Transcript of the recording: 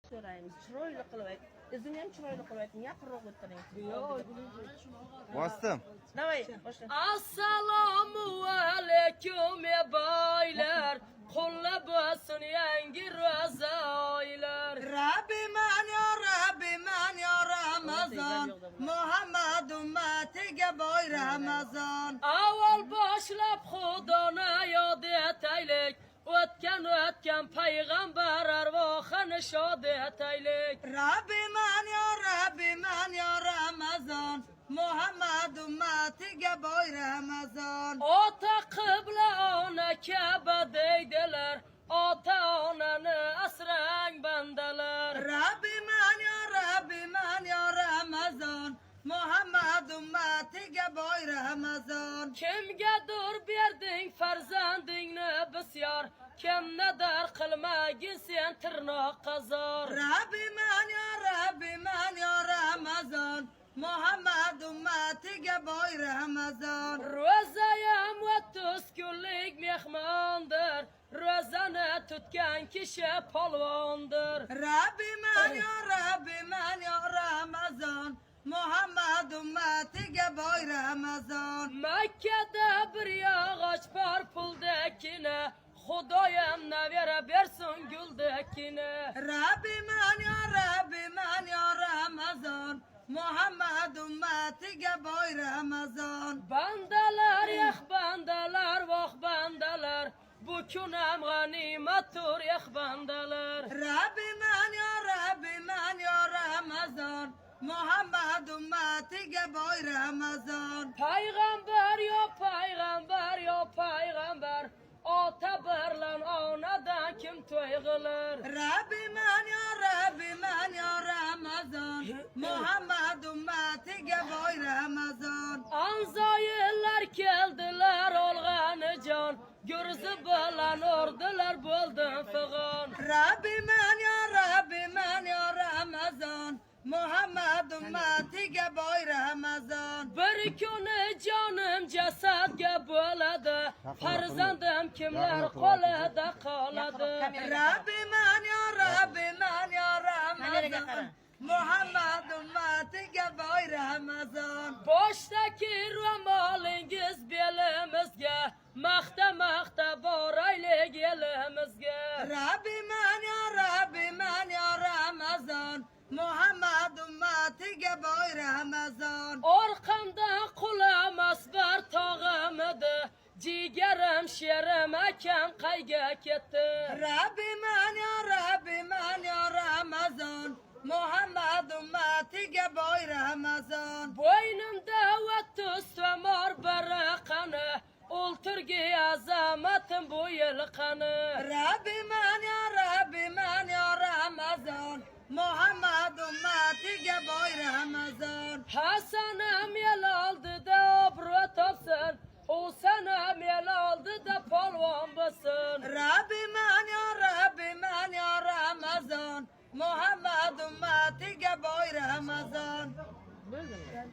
So'raymiz, chiroyli qilib ayt. O'zing ham chiroyli qilib ayting, yaqinroq o'tiring. Bosdim. Davay, boshla. Assalomu alaykum ey boylar, qo'llab bo'lsin yangi ro'za oylar. Rabbiman ya Ramazon, Muhammad ummatiga boy Ramazon. Avval boshlab Xudoni yod etaylik, o'tgan payg'ambar arvohini shod etaylik. Rabbiman ya Ramazon, Muhammad ummatiga boy Ramazon. Ota qibla ona Ka'ba deydilar, ota onani asrang bandalar. Rabbiman ya Ramazon, Muhammad ummatiga boy Ramazon. Kimgadir berding farzandingni bisyor, kimni dar qilmagin sen tirnoqqa zor. Rabbiman ya Ramazon, Muhammad ummatiga boy Ramazon. Ro'zayam 30 kunlik mehmondir, ro'zani tutgan kishi polvondir. Rabbiman ya Ramazon, Muhammad ummatiga boy Ramazon. Makkada bir yog'och bor puldekini, Xudoyam navera bersin guldekini. Rabbiman ya Ramazon, Muhammad ummatiga boy Ramazon. Bandalar bandalar voh bandalar, bu kun ham g'animatdir bandalar. Rabbiman ya Ramazon, Muhammad ummatiga boy Ramazon. Payg'ambar yo payg'ambar, ota birlan onadan kim to'y qilar? Rabbiman ya Ramazon, Muhammad ummatiga boy Ramazon. Anzoyillar keldilar olg'anijon, gurzi bilan urdilar bo'ldim fig'on. Rabbiman ya Ramazon, Muhammad ummatiga boy Ramazon. Bir kuni jonim jasadga bo'ladi, farzandim kimlar qo'lida qoladi. Rabbiman ya Ramazon, Muhammad ummatiga boy Ramazon. Boshdagi ro'molingiz belimizga, maqta boraylik elimizga. Rabbiman ya Ramazon, Muhammad ummatiga boy Ramazon. Orqamdan qulamas bir tog'im edi, jigarim sherim akam qayga ketdi. Rabbiman ya Ramazon, Muhammad ummatiga boy Ramazon. Bo'ynimda 30 tomor baraqani, o'ltirgi azamatim bu yil qani. Rabbiman ya Ramazon, Muhammad ummatiga boy Ramazon. Hasanam el oldida obro' topsin, Husanam el oldida polvon bo'lsin. Rabbiman ya Ramazon, Muhammad ummatiga boy Ramazon. Bo'ldimi?